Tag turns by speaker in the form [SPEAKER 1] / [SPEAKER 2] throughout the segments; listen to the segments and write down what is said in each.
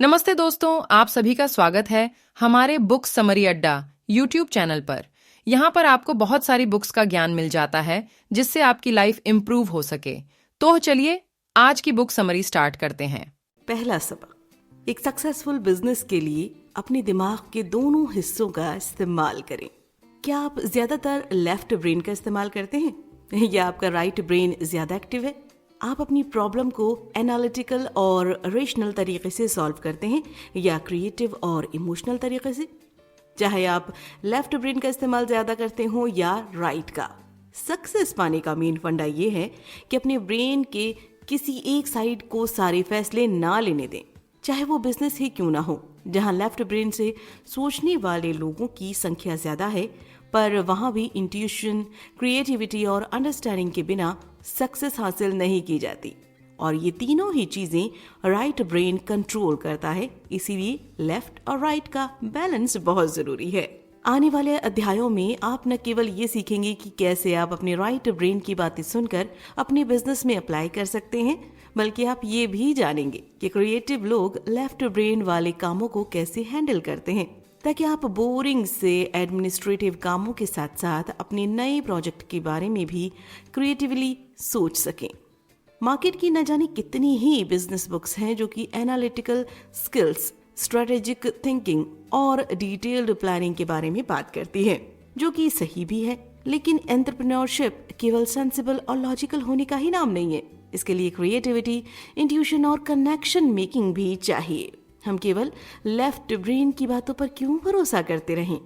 [SPEAKER 1] नमस्ते दोस्तों, आप सभी का स्वागत है हमारे बुक समरी अड्डा यूट्यूब चैनल पर। यहाँ पर आपको बहुत सारी बुक्स का ज्ञान मिल जाता है जिससे आपकी लाइफ इम्प्रूव हो सके। तो चलिए आज की बुक समरी स्टार्ट करते हैं।
[SPEAKER 2] पहला सबक, एक सक्सेसफुल बिजनेस के लिए अपने दिमाग के दोनों हिस्सों का इस्तेमाल करें। क्या आप ज्यादातर लेफ्ट ब्रेन का इस्तेमाल करते हैं या आपका राइट ब्रेन ज्यादा एक्टिव है? आप अपनी प्रॉब्लम को एनालिटिकल और रेशनल तरीके से सॉल्व करते हैं या क्रिएटिव और इमोशनल तरीके से? चाहे आप लेफ्ट ब्रेन का इस्तेमाल ज्यादा करते हो या राइट का, सक्सेस पाने का मेन फंडा ये है कि अपने ब्रेन के किसी एक साइड को सारे फैसले ना लेने दें, चाहे वो बिजनेस ही क्यों ना हो। जहां लेफ्ट ब्रेन से सोचने वाले लोगों की संख्या ज्यादा है, पर वहां भी इंट्यूशन, क्रिएटिविटी और अंडरस्टैंडिंग के बिना सक्सेस हासिल नहीं की जाती। और ये तीनों ही चीजें राइट ब्रेन कंट्रोल करता है, इसीलिए लेफ्ट और राइट का बैलेंस बहुत जरूरी है। आने वाले अध्यायों में आप न केवल ये सीखेंगे कि कैसे आप अपने राइट ब्रेन की बातें सुनकर अपने बिजनेस में अप्लाई कर सकते हैं, बल्कि आप ये भी जानेंगे कि क्रिएटिव लोग लेफ्ट ब्रेन वाले कामों को कैसे हैंडल करते हैं, ताकि आप बोरिंग से एडमिनिस्ट्रेटिव कामों के साथ साथ अपने नए प्रोजेक्ट के बारे में भी क्रिएटिवली सोच सकें। मार्केट की न जाने कितनी ही बिजनेस बुक्स हैं जो कि एनालिटिकल स्किल्स, स्ट्रेटेजिक थिंकिंग और डिटेल्ड प्लानिंग के बारे में बात करती है, जो कि सही भी है। लेकिन एंटरप्रेन्योरशिप केवल सेंसिबल और लॉजिकल होने का ही नाम नहीं है। इसके लिए क्रिएटिविटी, इंट्यूशन और कनेक्शन मेकिंग भी चाहिए। हम केवल लेफ्ट ब्रेन की बातों पर क्यों भरोसा करते रहें,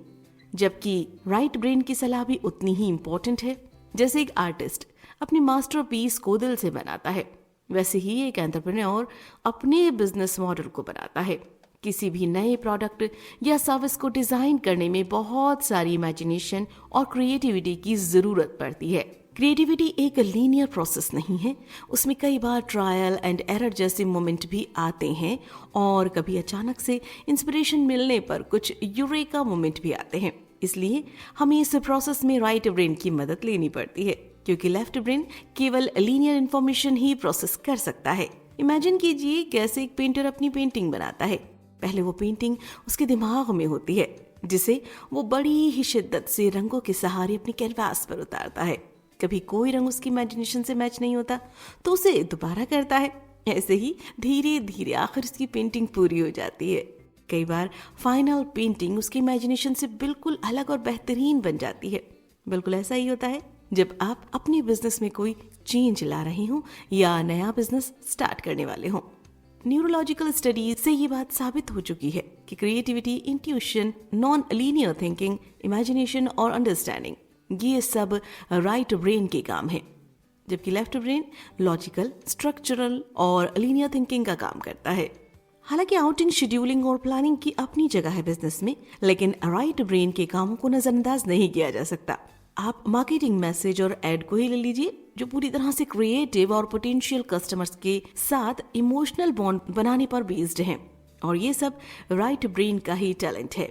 [SPEAKER 2] जबकि राइट ब्रेन की सलाह भी उतनी ही इम्पोर्टेंट है। जैसे एक आर्टिस्ट अपनी मास्टरपीस को दिल से बनाता है, वैसे ही एक एंटरप्रेन्योर अपने बिजनेस मॉडल को बनाता है। किसी भी नए प्रोडक्ट या सर्विस को डिजाइन करने में बहुत सारी इमेजिनेशन और क्रिएटिविटी की जरूरत पड़ती है। क्रिएटिविटी एक लीनियर प्रोसेस नहीं है, उसमें कई बार ट्रायल एंड एरर जैसे मोमेंट भी आते हैं और कभी अचानक से इंस्पिरेशन मिलने पर कुछ यूरेका मोमेंट भी आते हैं। इसलिए हमें इस प्रोसेस में राइट ब्रेन की मदद लेनी पड़ती है, क्योंकि लेफ्ट ब्रेन केवल लीनियर इंफॉर्मेशन ही प्रोसेस कर सकता है। इमेजिन कीजिए कैसे एक पेंटर अपनी पेंटिंग बनाता है। पहले वो पेंटिंग उसके दिमाग में होती है, जिसे वो बड़ी ही शिद्दत से रंगों के सहारे अपनी कैनवास पर उतारता है। कभी कोई रंग उसकी इमेजिनेशन से मैच नहीं होता तो उसे दोबारा करता है। ऐसे ही धीरे धीरे आखिर उसकी पेंटिंग पूरी हो जाती है। कई बार फाइनल पेंटिंग उसकी इमेजिनेशन से बिल्कुल अलग और बेहतरीन बन जाती है। बिल्कुल ऐसा ही होता है जब आप अपने बिजनेस में कोई चेंज ला रहे हो या नया बिजनेस स्टार्ट करने वाले हो। न्यूरोलॉजिकल स्टडीज से ये बात साबित हो चुकी है कि creativity, intuition, non linear thinking, imagination और अंडरस्टैंडिंग, ये सब राइट ब्रेन के काम है, जबकि लेफ्ट ब्रेन लॉजिकल, स्ट्रक्चरल और लीनियर थिंकिंग का काम करता है। हालांकि आउटिंग, शेड्यूलिंग और प्लानिंग की अपनी जगह है बिजनेस में, लेकिन राइट ब्रेन के कामों को नजरअंदाज नहीं किया जा सकता। आप मार्केटिंग मैसेज और एड को ही ले लीजिए, जो पूरी तरह से क्रिएटिव और पोटेंशियल कस्टमर्स के साथ इमोशनल बॉन्ड बनाने पर बेस्ड हैं, और ये सब राइट ब्रेन का ही टैलेंट है।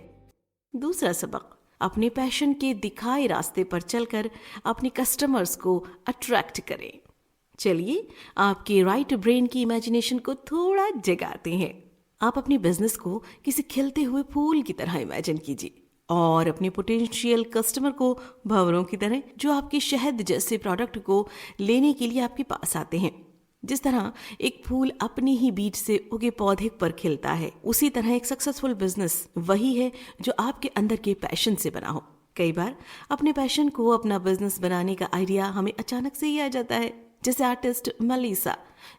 [SPEAKER 2] दूसरा सबक, अपने पैशन के दिखाए रास्ते पर चलकर अपने कस्टमर्स को अट्रैक्ट करें। चलिए आपके राइट ब्रेन की इमेजिनेशन को थोड़ा जगाते हैं। आप अपने बिजनेस को किसी खिलते हुए फूल की तरह इमेजिन कीजिए और अपने पोटेंशियल कस्टमर को भंवरों की तरह, जो आपके शहद जैसे प्रोडक्ट को लेने के लिए आपके पास आते हैं। जिस तरह एक फूल अपने ही बीज से उगे पौधे पर खिलता है, उसी तरह एक सक्सेसफुल बिजनेस वही है जो आपके अंदर के पैशन से बना हो। कई बार अपने पैशन को अपना बिजनेस बनाने का आइडिया हमें अचानक से ही आ जाता है। जैसे आर्टिस्ट मलीसा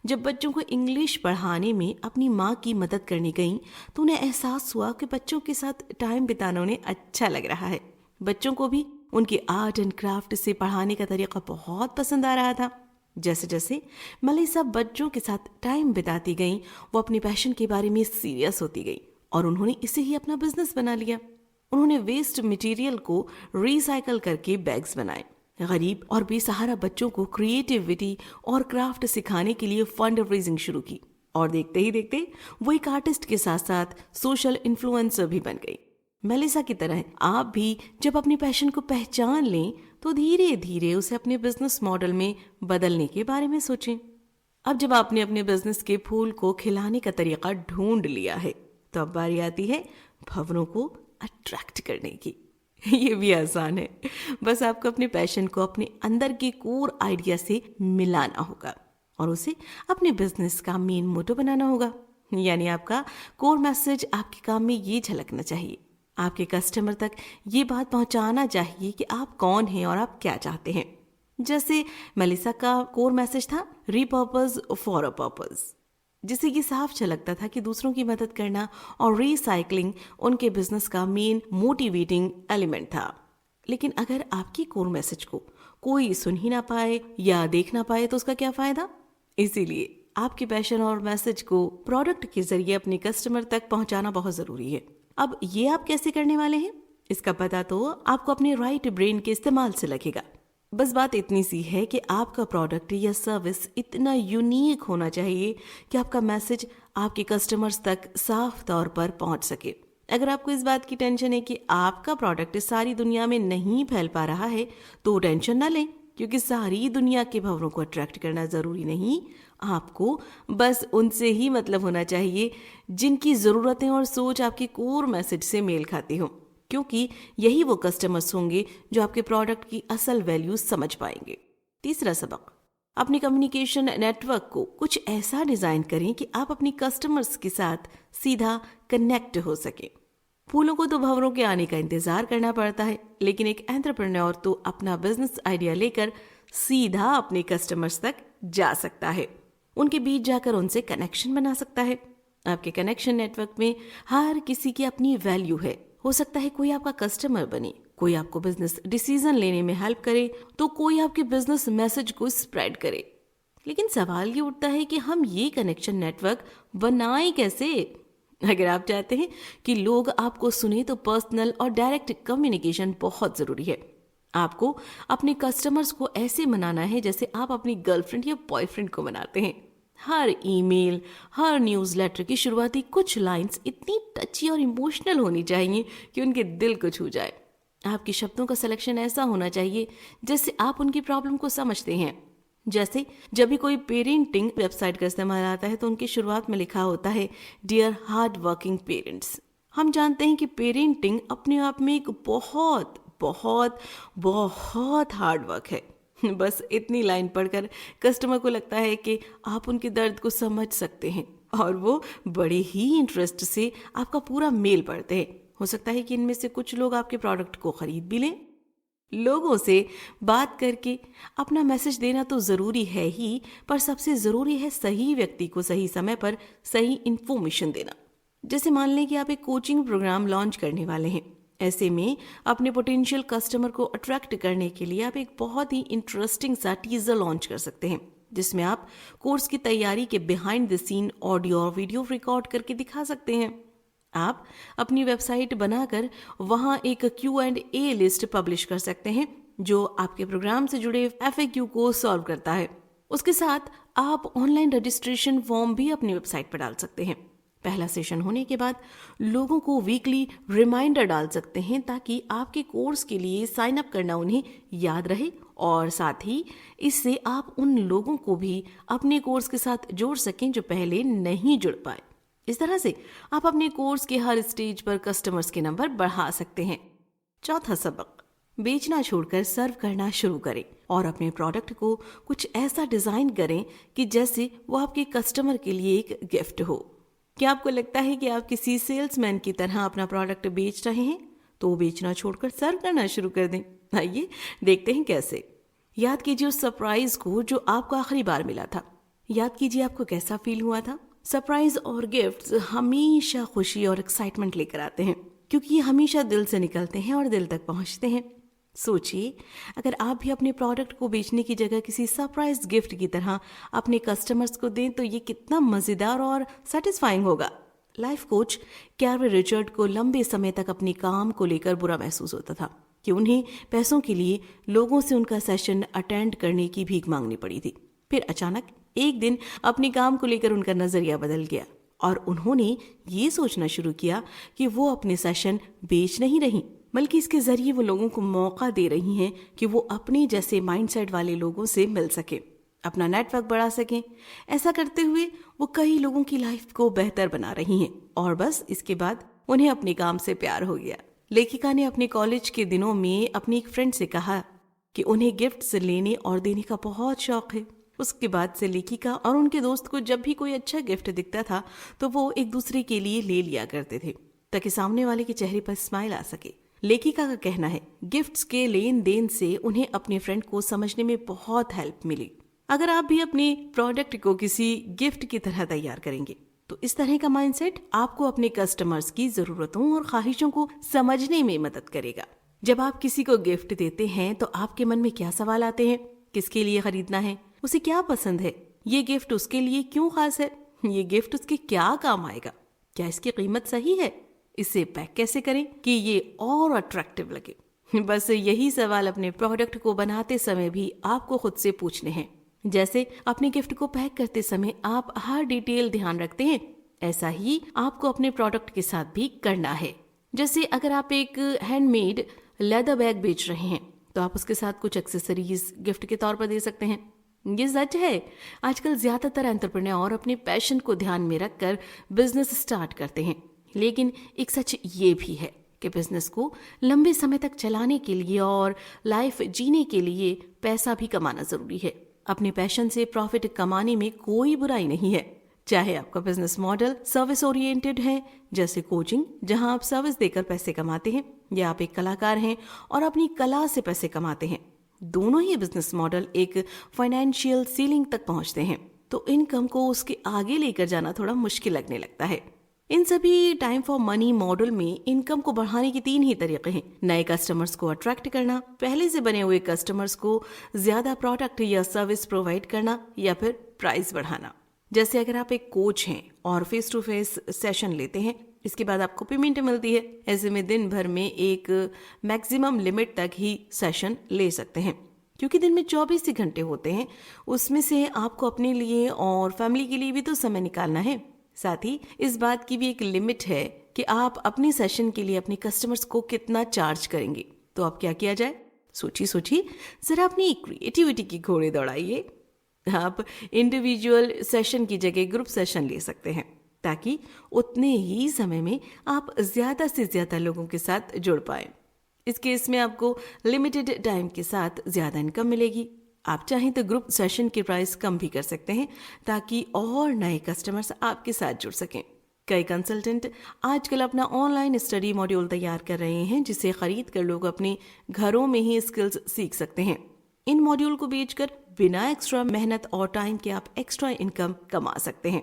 [SPEAKER 2] जब बच्चों को इंग्लिश पढ़ाने में अपनी माँ की मदद करने गई, तो उन्हें एहसास हुआ कि बच्चों के साथ टाइम बिताना उन्हें अच्छा लग रहा है। बच्चों को भी उनके आर्ट एंड क्राफ्ट से पढ़ाने का तरीका बहुत पसंद आ रहा था। जैसे जैसे मलीसा बच्चों के साथ टाइम बिताती गई, वो अपने पैशन के बारे में सीरियस होती गई और उन्होंने इसे ही अपना बिजनेस बना लिया। उन्होंने वेस्ट मटेरियल को रिसाइकल करके बैग्स बनाए। गरीब और बेसहारा बच्चों को क्रिएटिविटी और क्राफ्ट सिखाने के लिए फंड रेजिंग शुरू की, और देखते ही देखते वो एक आर्टिस्ट के साथ साथ सोशल इन्फ्लुएंसर भी बन गई। मेलिसा की तरह आप भी जब अपने पैशन को पहचान लें, तो धीरे धीरे उसे अपने बिजनेस मॉडल में बदलने के बारे में सोचें। अब जब आपने अपने बिजनेस के फूल को खिलाने का तरीका ढूंढ लिया है, तो अब बारी आती है भवरों को अट्रैक्ट करने की। ये भी आसान है, बस आपको अपने पैशन को अपने अंदर के कोर आइडिया से मिलाना होगा और उसे अपने बिजनेस का मेन मोटो बनाना होगा। यानी आपका कोर मैसेज आपके काम में ये झलकना चाहिए, आपके कस्टमर तक ये बात पहुंचाना चाहिए कि आप कौन हैं और आप क्या चाहते हैं। जैसे मेलिसा का कोर मैसेज था रीपर्पस फॉर अ पर्पस, जिससे ये साफ झलकता था कि दूसरों की मदद करना और रिसाइकलिंग उनके बिजनेस का मेन मोटिवेटिंग एलिमेंट था। लेकिन अगर आपकी कोर मैसेज को कोई सुन ही ना पाए या देख ना पाए तो उसका क्या फायदा। इसीलिए आपके पैशन और मैसेज को प्रोडक्ट के जरिए अपने कस्टमर तक पहुंचाना बहुत जरूरी है। अब ये आप कैसे करने वाले हैं, इसका पता तो आपको अपने राइट ब्रेन के इस्तेमाल से लगेगा। बस बात इतनी सी है कि आपका प्रोडक्ट या सर्विस इतना यूनिक होना चाहिए कि आपका मैसेज आपके कस्टमर्स तक साफ तौर पर पहुंच सके। अगर आपको इस बात की टेंशन है कि आपका प्रोडक्ट सारी दुनिया में नहीं फैल पा रहा है, तो टेंशन ना लें, क्योंकि सारी दुनिया के भवरों को अट्रैक्ट करना जरूरी नहीं। आपको बस उनसे ही मतलब होना चाहिए जिनकी जरूरतें और सोच आपके कोर मैसेज से मेल खाती हो, क्योंकि यही वो कस्टमर्स होंगे जो आपके प्रोडक्ट की असल वैल्यू समझ पाएंगे। तीसरा सबक, अपनी कम्युनिकेशन नेटवर्क को कुछ ऐसा डिजाइन करें कि आप अपनी कस्टमर्स के साथ सीधा कनेक्ट हो सके। फूलों को तो भंवरों के आने का इंतजार करना पड़ता है, लेकिन एक एंटरप्रेन्योर तो अपना बिजनेस आइडिया लेकर सीधा अपने कस्टमर्स तक जा सकता है, उनके बीच जाकर उनसे कनेक्शन बना सकता है। आपके कनेक्शन नेटवर्क में हर किसी की अपनी वैल्यू है। हो सकता है कोई आपका कस्टमर बने, कोई आपको बिजनेस डिसीजन लेने में हेल्प करे, तो कोई आपके बिजनेस मैसेज को स्प्रेड करे। लेकिन सवाल ये उठता है कि हम ये कनेक्शन नेटवर्क बनाएं कैसे। अगर आप चाहते हैं कि लोग आपको सुने तो पर्सनल और डायरेक्ट कम्युनिकेशन बहुत जरूरी है। आपको अपने कस्टमर्स को ऐसे मनाना है जैसे आप अपनी गर्लफ्रेंड या बॉयफ्रेंड को मनाते हैं। हर ईमेल, हर न्यूज़लेटर की शुरुआती कुछ लाइंस इतनी टची और इमोशनल होनी चाहिए कि उनके दिल को छू जाए। आपके शब्दों का सिलेक्शन ऐसा होना चाहिए जैसे आप उनकी प्रॉब्लम को समझते हैं। जैसे जब भी कोई पेरेंटिंग वेबसाइट का इस्तेमाल आता है तो उनकी शुरुआत में लिखा होता है डियर हार्ड वर्किंग पेरेंट्स। हम जानते हैं कि पेरेंटिंग अपने आप में एक बहुत बहुत बहुत हार्ड वर्क है। बस इतनी लाइन पढ़कर कस्टमर को लगता है कि आप उनके दर्द को समझ सकते हैं और वो बड़े ही इंटरेस्ट से आपका पूरा मेल पढ़ते हैं। हो सकता है कि इनमें से कुछ लोग आपके प्रोडक्ट को खरीद भी लें। लोगों से बात करके अपना मैसेज देना तो ज़रूरी है ही, पर सबसे ज़रूरी है सही व्यक्ति को सही समय पर सही इन्फॉर्मेशन देना। जैसे मान लें कि आप एक कोचिंग प्रोग्राम लॉन्च करने वाले हैं। ऐसे में अपने पोटेंशियल कस्टमर को अट्रैक्ट करने के लिए आप एक बहुत ही इंटरेस्टिंग सा टीजर लॉन्च कर सकते हैं, जिसमें आप कोर्स की तैयारी के बिहाइंड द सीन ऑडियो और वीडियो रिकॉर्ड करके दिखा सकते हैं। आप अपनी वेबसाइट बनाकर वहां एक Q&A लिस्ट पब्लिश कर सकते हैं जो आपके प्रोग्राम से जुड़े FAQ को सॉल्व करता है। उसके साथ आप ऑनलाइन रजिस्ट्रेशन फॉर्म भी अपनी वेबसाइट पर डाल सकते हैं। पहला सेशन होने के बाद लोगों को वीकली रिमाइंडर डाल सकते हैं ताकि आपके कोर्स के लिए साइन अप करना उन्हें याद रहे, और साथ ही इससे आप उन लोगों को भी अपने कोर्स के साथ जोड़ सकें जो पहले नहीं जुड़ पाए। इस तरह से आप अपने कोर्स के हर स्टेज पर कस्टमर्स के नंबर बढ़ा सकते हैं। चौथा सबक, बेचना छोड़कर सर्व करना शुरू करें और अपने प्रोडक्ट को कुछ ऐसा डिजाइन करें कि जैसे वो आपके कस्टमर के लिए एक गिफ्ट हो। क्या आपको लगता है कि आप किसी सेल्समैन की तरह अपना प्रोडक्ट बेच रहे हैं? तो बेचना छोड़कर सर्व करना शुरू कर दें। आइए देखते हैं कैसे। याद कीजिए उस सरप्राइज को जो आपको आखिरी बार मिला था। याद कीजिए आपको कैसा फील हुआ था। सरप्राइज और गिफ्ट्स हमेशा खुशी और एक्साइटमेंट लेकर आते हैं, क्योंकि ये हमेशा दिल से निकलते हैं और दिल तक पहुंचते हैं। सोचिए, अगर आप भी अपने प्रोडक्ट को बेचने की जगह किसी सरप्राइज गिफ्ट की तरह अपने कस्टमर्स को दें तो ये कितना मजेदार और सेटिस्फाइंग होगा। लाइफ कोच कैरी रिचर्ड को लंबे समय तक अपने काम को लेकर बुरा महसूस होता था कि उन्हें पैसों के लिए लोगों से उनका सेशन अटेंड करने की भीख मांगनी पड़ी थी। फिर अचानक एक दिन अपने काम को लेकर उनका नजरिया बदल गया और उन्होंने ये सोचना शुरू किया कि वो अपने सेशन बेच नहीं रही, बल्कि इसके जरिए वो लोगों को मौका दे रही हैं कि वो अपने जैसे माइंडसेट वाले लोगों से मिल सके। अपना नेटवर्क बढ़ा सकें। ऐसा करते हुए वो कई लोगों की लाइफ को बेहतर बना रही हैं और बस इसके बाद उन्हें अपने काम से प्यार हो गया। लेखिका ने अपने कॉलेज के दिनों में अपनी एक फ्रेंड से कहा कि उन्हें गिफ्ट्स लेने और देने का बहुत शौक है। उसके बाद से लेखिका और उनके दोस्त को जब भी कोई अच्छा गिफ्ट दिखता था तो वो एक दूसरे के लिए ले लिया करते थे ताकि सामने वाले के चेहरे पर स्माइल आ सके। लेखिका का कहना है गिफ्ट्स के लेन देन से उन्हें अपने फ्रेंड को समझने में बहुत हेल्प मिली। अगर आप भी अपने प्रोडक्ट को किसी गिफ्ट की तरह तैयार करेंगे तो इस तरह का माइंडसेट आपको अपने कस्टमर्स की जरूरतों और ख्वाहिशों को समझने में मदद करेगा। जब आप किसी को गिफ्ट देते हैं तो आपके मन में क्या सवाल आते हैं? किसके लिए खरीदना है? उसे क्या पसंद है? ये गिफ्ट उसके लिए क्यों खास है? ये गिफ्ट उसके क्या काम आएगा? क्या इसकी कीमत सही है? इसे पैक कैसे करें कि ये और अट्रैक्टिव लगे? बस यही सवाल अपने प्रोडक्ट को बनाते समय भी आपको खुद से पूछने हैं। जैसे अपने गिफ्ट को पैक करते समय आप हर डिटेल ध्यान रखते हैं, ऐसा ही आपको अपने प्रोडक्ट के साथ भी करना है। जैसे अगर आप एक हैंडमेड लेदर बैग बेच रहे हैं तो आप उसके साथ कुछ एक्सेसरीज गिफ्ट के तौर पर दे सकते हैं। ये सच है, आजकल ज्यादातर एंटरप्रेन्योर अपने पैशन को ध्यान में रखकर बिजनेस स्टार्ट करते हैं। लेकिन एक सच ये भी है कि बिजनेस को लंबे समय तक चलाने के लिए और लाइफ जीने के लिए पैसा भी कमाना जरूरी है। अपने पैशन से प्रॉफिट कमाने में कोई बुराई नहीं है, चाहे आपका बिजनेस मॉडल सर्विस ओरिएंटेड है जैसे कोचिंग जहां आप सर्विस देकर पैसे कमाते हैं, या आप एक कलाकार हैं और अपनी कला से पैसे कमाते हैं। दोनों ही बिजनेस मॉडल एक फाइनेंशियल सीलिंग तक पहुंचते हैं तो इनकम को उसके आगे लेकर जाना थोड़ा मुश्किल लगने लगता है। इन सभी टाइम फॉर मनी मॉडल में इनकम को बढ़ाने के 3 ही तरीके हैं। नए कस्टमर्स को अट्रैक्ट करना, पहले से बने हुए कस्टमर्स को ज्यादा प्रोडक्ट या सर्विस प्रोवाइड करना, या फिर प्राइस बढ़ाना। जैसे अगर आप एक कोच हैं और फेस टू फेस सेशन लेते हैं, इसके बाद आपको पेमेंट मिलती है। ऐसे में दिन भर में एक मैक्सिमम लिमिट तक ही सेशन ले सकते हैं, क्योंकि दिन में 24 ही घंटे होते हैं। उसमें से आपको अपने लिए और फैमिली के लिए भी तो समय निकालना है। साथ ही इस बात की भी एक लिमिट है कि आप अपने सेशन के लिए अपने कस्टमर्स को कितना चार्ज करेंगे। तो अब क्या किया जाए? सोचिए जरा अपनी क्रिएटिविटी की घोड़े दौड़ाइए। आप इंडिविजुअल सेशन की जगह ग्रुप सेशन ले सकते हैं ताकि उतने ही समय में आप ज्यादा से ज्यादा लोगों के साथ जुड़ पाए। इस केस में आपको लिमिटेड टाइम के साथ ज्यादा इनकम मिलेगी। आप चाहें तो ग्रुप सेशन की प्राइस कम भी कर सकते हैं ताकि और नए कस्टमर्स आपके साथ जुड़ सकें। कई कंसल्टेंट आजकल अपना ऑनलाइन स्टडी मॉड्यूल तैयार कर रहे हैं जिसे खरीद कर लोग अपने घरों में ही स्किल्स सीख सकते हैं। इन मॉड्यूल को बेचकर बिना एक्स्ट्रा मेहनत और टाइम के आप एक्स्ट्रा इनकम कमा सकते हैं।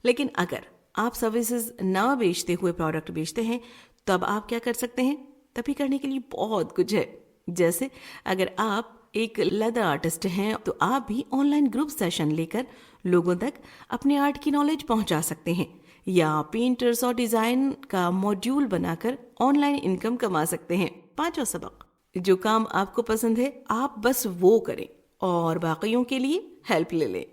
[SPEAKER 2] लेकिन अगर आप सर्विसेज ना बेचते हुए प्रोडक्ट बेचते हैं तब आप क्या कर सकते हैं? तभी करने के लिए बहुत कुछ है। जैसे अगर आप एक लेदर आर्टिस्ट हैं तो आप भी ऑनलाइन ग्रुप सेशन लेकर लोगों तक अपने आर्ट की नॉलेज पहुंचा सकते हैं, या पेंटर्स और डिजाइन का मॉड्यूल बनाकर ऑनलाइन इनकम कमा सकते हैं। 5वां सबक, जो काम आपको पसंद है आप बस वो करें और बाकियों के लिए हेल्प ले लें।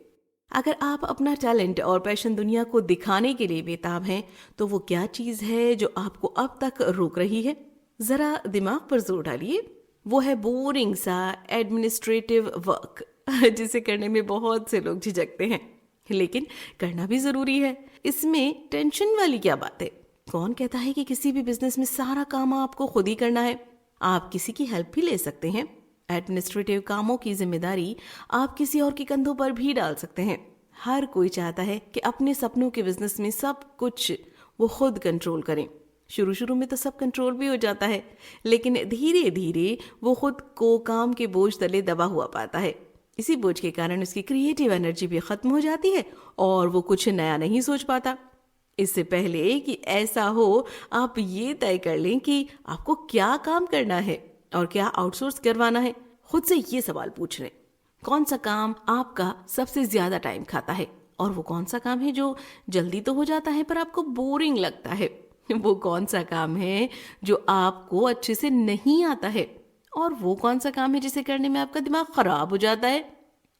[SPEAKER 2] अगर आप अपना टैलेंट और पैशन दुनिया को दिखाने के लिए बेताब हैं तो वो क्या चीज है जो आपको अब तक रोक रही है? जरा दिमाग पर जोर डालिए। वो है बोरिंग सा एडमिनिस्ट्रेटिव वर्क जिसे करने में बहुत से लोग झिझकते हैं, लेकिन करना भी जरूरी है। इसमें टेंशन वाली क्या बात है? कौन कहता है कि किसी भी बिजनेस में सारा काम आपको खुद ही करना है? आप किसी की हेल्प भी ले सकते हैं। एडमिनिस्ट्रेटिव कामों की जिम्मेदारी आप किसी और के कंधों पर भी डाल सकते हैं। हर कोई चाहता है कि अपने सपनों के बिजनेस में सब कुछ वो खुद कंट्रोल करें। शुरू में तो सब कंट्रोल भी हो जाता है, लेकिन धीरे धीरे वो खुद को काम के बोझ तले दबा हुआ पाता है। इसी बोझ के कारण उसकी क्रिएटिव एनर्जी भी खत्म हो जाती है और वो कुछ नया नहीं सोच पाता। इससे पहले कि ऐसा हो, आप ये तय कर लें कि आपको क्या काम करना है और क्या आउटसोर्स करवाना है। खुद से ये सवाल पूछ लें, कौन सा काम आपका सबसे ज्यादा टाइम खाता है, और वो कौन सा काम है जो जल्दी तो हो जाता है पर आपको बोरिंग लगता है। वो कौन सा काम है जो आपको अच्छे से नहीं आता है, और वो कौन सा काम है जिसे करने में आपका दिमाग खराब हो जाता है।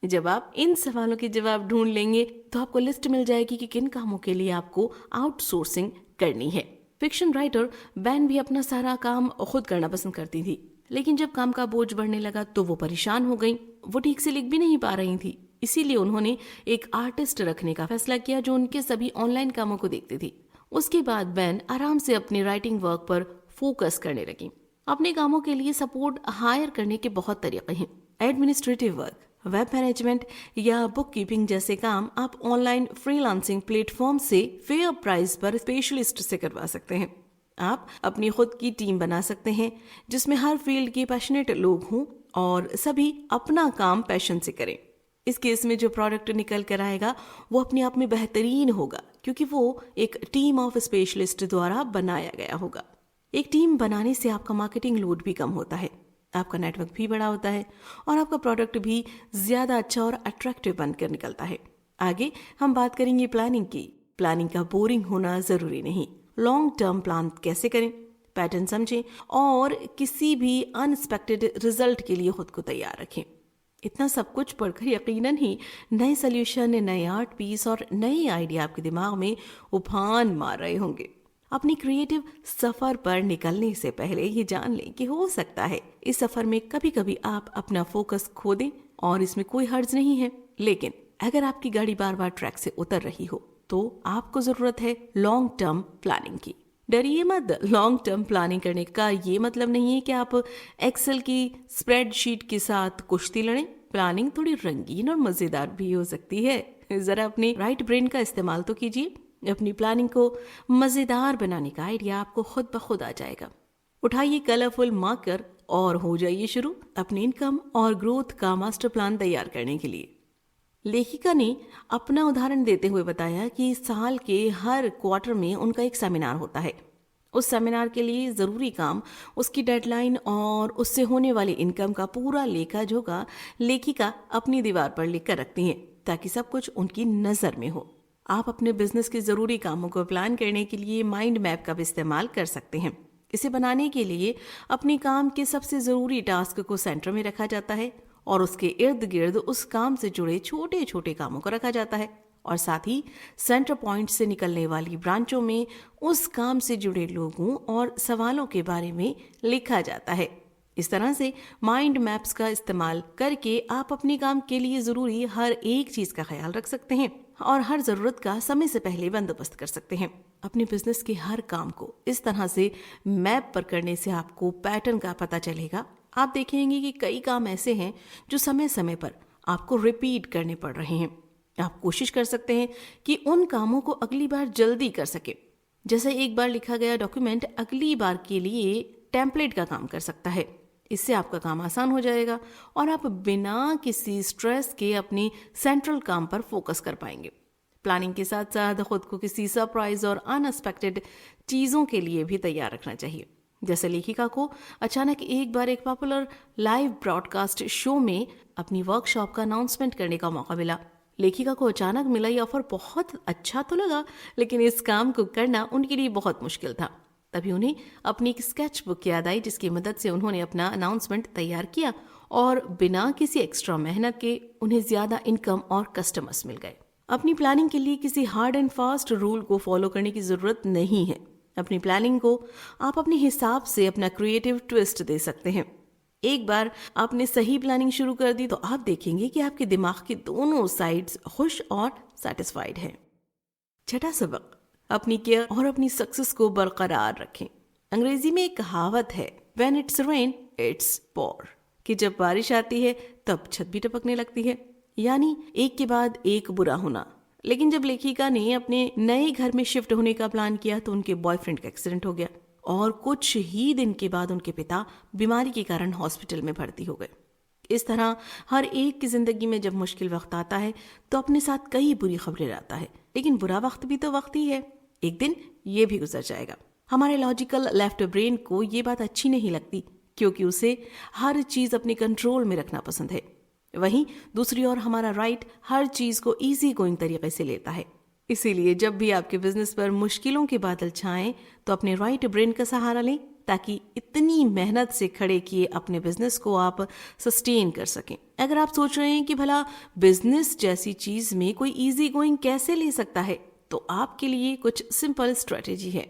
[SPEAKER 2] जब आप इन सवालों के जवाब ढूंढ लेंगे तो आपको लिस्ट मिल जाएगी कि किन कामों के लिए आपको आउटसोर्सिंग करनी है। फिक्शन राइटर बैन भी अपना सारा काम खुद करना पसंद करती थी, लेकिन जब काम का बोझ बढ़ने लगा तो वो परेशान हो गई। वो ठीक से लिख भी नहीं पा रही थी। इसीलिए उन्होंने एक आर्टिस्ट रखने का फैसला किया जो उनके सभी ऑनलाइन कामों को देखती थी। उसके बाद बेन आराम से अपने राइटिंग वर्क पर फोकस करने लगी। अपने कामों के लिए सपोर्ट हायर करने के बहुत तरीके हैं। एडमिनिस्ट्रेटिव वर्क, वेब मैनेजमेंट या बुक कीपिंग जैसे काम आप ऑनलाइन फ्रीलांसिंग प्लेटफॉर्म से फेयर प्राइस पर स्पेशलिस्ट से करवा सकते हैं। आप अपनी खुद की टीम बना सकते हैं जिसमें हर फील्ड के पैशनेट लोग हों और सभी अपना काम पैशन से करें। इस केस में जो प्रोडक्ट निकल कर आएगा वो अपने आप में बेहतरीन होगा क्योंकि वो एक टीम ऑफ स्पेशलिस्ट द्वारा बनाया गया होगा। एक टीम बनाने से आपका मार्केटिंग लोड भी कम होता है, आपका नेटवर्क भी बड़ा होता है और आपका प्रोडक्ट भी ज्यादा अच्छा और अट्रैक्टिव बनकर निकलता है। आगे हम बात करेंगे प्लानिंग की। प्लानिंग का बोरिंग होना जरूरी नहीं। लॉन्ग टर्म प्लान कैसे करें, पैटर्न समझें और किसी भी अनएक्सपेक्टेड रिजल्ट के लिए खुद को तैयार रखें। इतना सब कुछ पढ़कर यकीनन ही नए सोल्यूशन, नए आर्ट पीस और नए आइडिया आपके दिमाग में उफान मार रहे होंगे। अपनी क्रिएटिव सफर पर निकलने से पहले ये जान लें कि हो सकता है इस सफर में कभी कभी आप अपना फोकस खो दें और इसमें कोई हर्ज नहीं है। लेकिन अगर आपकी गाड़ी बार बार ट्रैक से उतर रही हो तो आपको जरूरत है लॉन्ग टर्म प्लानिंग की। डरिए मत। लॉन्ग टर्म प्लानिंग करने का ये मतलब नहीं है कि आप एक्सेल की स्प्रेडशीट के साथ कुश्ती लड़ें। प्लानिंग थोड़ी रंगीन और मजेदार भी हो सकती है। जरा अपने राइट ब्रेन का इस्तेमाल तो कीजिए। अपनी प्लानिंग को मजेदार बनाने का आइडिया आपको खुद ब खुद आ जाएगा। उठाइए कलरफुल मार्कर और हो जाइए शुरू अपनी इनकम और ग्रोथ का मास्टर प्लान तैयार करने के लिए। लेखिका ने अपना उदाहरण देते हुए बताया कि साल के हर क्वार्टर में उनका एक सेमिनार होता है। उस सेमिनार के लिए जरूरी काम, उसकी डेडलाइन और उससे होने वाली इनकम का पूरा लेखा जोखा लेखिका अपनी दीवार पर लिखकर रखती हैं ताकि सब कुछ उनकी नजर में हो। आप अपने बिजनेस के जरूरी कामों को प्लान करने के लिए माइंड मैप का भी इस्तेमाल कर सकते हैं। इसे बनाने के लिए अपने काम के सबसे जरूरी टास्क को सेंटर में रखा जाता है और उसके इर्द गिर्द उस काम से जुड़े छोटे छोटे कामों को रखा जाता है और साथ ही सेंटर पॉइंट से निकलने वाली ब्रांचों में उस काम से जुड़े लोगों और सवालों के बारे में लिखा जाता है। इस तरह से माइंड मैप्स का इस्तेमाल करके आप अपने काम के लिए जरूरी हर एक चीज का ख्याल रख सकते हैं और हर जरूरत का समय से पहले बंदोबस्त कर सकते हैं। अपने बिजनेस के हर काम को इस तरह से मैप पर करने से आपको पैटर्न का पता चलेगा। आप देखेंगे कि कई काम ऐसे हैं जो समय समय पर आपको रिपीट करने पड़ रहे हैं। आप कोशिश कर सकते हैं कि उन कामों को अगली बार जल्दी कर सके। जैसे एक बार लिखा गया डॉक्यूमेंट अगली बार के लिए टेम्पलेट का काम कर सकता है। इससे आपका काम आसान हो जाएगा और आप बिना किसी स्ट्रेस के अपने सेंट्रल काम पर फोकस कर पाएंगे। प्लानिंग के साथ साथ खुद को किसी सरप्राइज और अनएक्सपेक्टेड चीजों के लिए भी तैयार रखना चाहिए। जैसे लेखिका को अचानक एक बार एक पॉपुलर लाइव ब्रॉडकास्ट शो में अपनी वर्कशॉप का अनाउंसमेंट करने का मौका मिला। लेखिका को अचानक मिला ये ऑफर बहुत अच्छा तो लगा, लेकिन इस काम को करना उनके लिए बहुत मुश्किल था। तभी उन्हें अपनी एक स्केच बुक याद आई जिसकी मदद से उन्होंने अपना अनाउंसमेंट तैयार किया और बिना किसी एक्स्ट्रा मेहनत के उन्हें ज्यादा इनकम और कस्टमर्स मिल गए। अपनी प्लानिंग के लिए किसी हार्ड एंड फास्ट रूल को फॉलो करने की जरूरत नहीं है। अपनी प्लानिंग को आप अपने हिसाब से अपना क्रिएटिव ट्विस्ट दे सकते हैं। एक बार आपने सही प्लानिंग शुरू कर दी तो आप देखेंगे कि आपके दिमाग की दोनों साइड्स खुश और सेटिस्फाइड हैं। छठा सबक, अपनी केयर और अपनी सक्सेस को बरकरार रखें। अंग्रेजी में एक कहावत है, व्हेन इट्स रेन इट्स पोर, कि जब बारिश आती है तब छत भी टपकने लगती है, यानी एक के बाद एक बुरा होना। लेकिन जब लेखिका ने अपने नए घर में शिफ्ट होने का प्लान किया तो उनके बॉयफ्रेंड का एक्सीडेंट हो गया और कुछ ही दिन के बाद उनके पिता बीमारी के कारण हॉस्पिटल में भर्ती हो गए। इस तरह हर एक की जिंदगी में जब मुश्किल वक्त आता है तो अपने साथ कई बुरी खबरें लाता है, लेकिन बुरा वक्त भी तो वक्त ही है, एक दिन ये भी गुजर जाएगा। हमारे लॉजिकल लेफ्ट ब्रेन को ये बात अच्छी नहीं लगती क्योंकि उसे हर चीज अपने कंट्रोल में रखना पसंद है। वहीं दूसरी ओर हमारा राइट हर चीज को इजी गोइंग तरीके से लेता है। इसीलिए जब भी आपके बिजनेस पर मुश्किलों के बादल छाएं तो अपने राइट ब्रेन का सहारा लें ताकि इतनी मेहनत से खड़े किए अपने बिजनेस को आप सस्टेन कर सकें। अगर आप सोच रहे हैं कि भला बिजनेस जैसी चीज में कोई इजी गोइंग कैसे ले सकता है, तो आपके लिए कुछ सिंपल स्ट्रेटेजी है।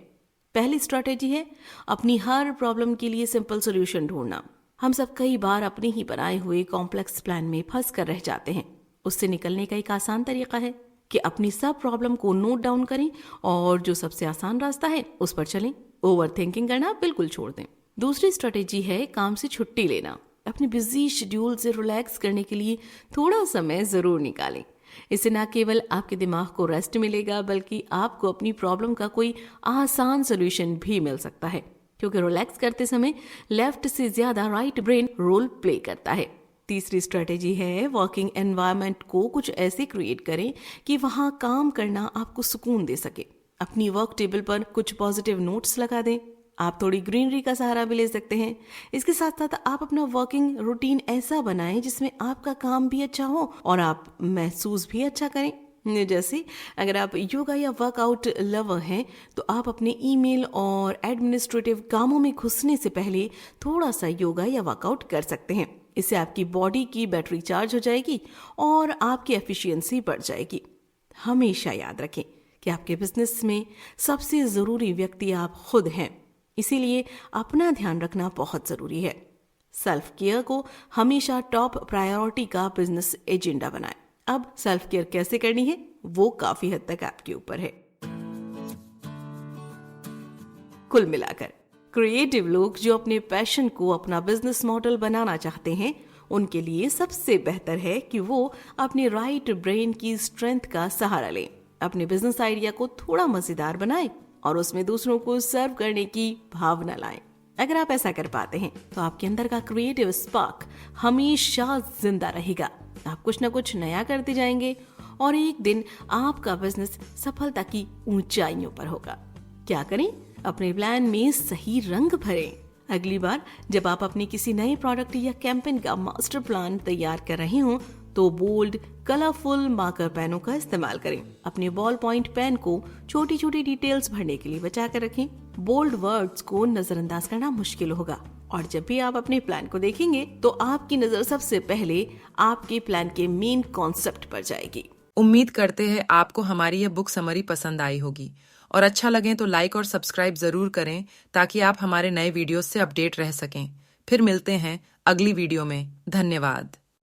[SPEAKER 2] पहली स्ट्रेटेजी है अपनी हर प्रॉब्लम के लिए सिंपल सोल्यूशन ढूंढना। हम सब कई बार अपने ही बनाए हुए कॉम्प्लेक्स प्लान में फंस कर रह जाते हैं। उससे निकलने का एक आसान तरीका है कि अपनी सब प्रॉब्लम को नोट डाउन करें और जो सबसे आसान रास्ता है उस पर चलें। ओवर थिंकिंग करना बिल्कुल छोड़ दें। दूसरी स्ट्रेटेजी है काम से छुट्टी लेना। अपने बिजी शेड्यूल से रिलैक्स करने के लिए थोड़ा समय जरूर निकालें। इससे न केवल आपके दिमाग को रेस्ट मिलेगा बल्कि आपको अपनी प्रॉब्लम का कोई आसान सोल्यूशन भी मिल सकता है, क्योंकि रिलैक्स करते समय लेफ्ट से ज्यादा राइट ब्रेन रोल प्ले करता है। तीसरी स्ट्रेटेजी है वर्किंग एनवायरनमेंट को कुछ ऐसे क्रिएट करें कि वहां काम करना आपको सुकून दे सके। अपनी वर्क टेबल पर कुछ पॉजिटिव नोट्स लगा दें। आप थोड़ी ग्रीनरी का सहारा भी ले सकते हैं। इसके साथ साथ आप अपना वर्किंग रूटीन ऐसा बनाएं जिसमें आपका काम भी अच्छा हो और आप महसूस भी अच्छा करें। जैसे अगर आप योगा या वर्कआउट लवर हैं तो आप अपने ईमेल और एडमिनिस्ट्रेटिव कामों में घुसने से पहले थोड़ा सा योगा या वर्कआउट कर सकते हैं। इससे आपकी बॉडी की बैटरी चार्ज हो जाएगी और आपकी एफिशिएंसी बढ़ जाएगी। हमेशा याद रखें कि आपके बिजनेस में सबसे ज़रूरी व्यक्ति आप खुद हैं, इसीलिए अपना ध्यान रखना बहुत ज़रूरी है। सेल्फ केयर को हमेशा टॉप प्रायोरिटी का बिजनेस एजेंडा बनाएं। अब सेल्फ केयर कैसे करनी है वो काफी हद तक आपके ऊपर है। कुल मिलाकर क्रिएटिव लोग जो अपने पैशन को अपना बिजनेस मॉडल बनाना चाहते हैं उनके लिए सबसे बेहतर है कि वो अपने राइट ब्रेन की स्ट्रेंथ का सहारा लें, अपने बिजनेस आइडिया को थोड़ा मजेदार बनाएं और उसमें दूसरों को सर्व करने की भावना लाएं। अगर आप ऐसा कर पाते हैं तो आपके अंदर का क्रिएटिव स्पार्क हमेशा जिंदा रहेगा। आप कुछ ना कुछ नया करते जाएंगे और एक दिन आपका बिजनेस सफलता की ऊंचाइयों पर होगा। क्या करें? अपने प्लान में सही रंग भरें। अगली बार जब आप अपने किसी नए प्रोडक्ट या कैंपेन का मास्टर प्लान तैयार कर रहे हो तो बोल्ड कलरफुल मार्कर पेनों का इस्तेमाल करें। अपने बॉल पॉइंट पेन को छोटी छोटी डिटेल्स भरने के लिए बचा कर रखें। बोल्ड वर्ड्स को नजरअंदाज करना मुश्किल होगा और जब भी आप अपने प्लान को देखेंगे तो आपकी नजर सबसे पहले आपके प्लान के मेन कॉन्सेप्ट पर जाएगी।
[SPEAKER 1] उम्मीद करते हैं आपको हमारी यह बुक समरी पसंद आई होगी और अच्छा लगे तो लाइक और सब्सक्राइब जरूर करें ताकि आप हमारे नए वीडियोस से अपडेट रह सकें। फिर मिलते हैं अगली वीडियो में। धन्यवाद।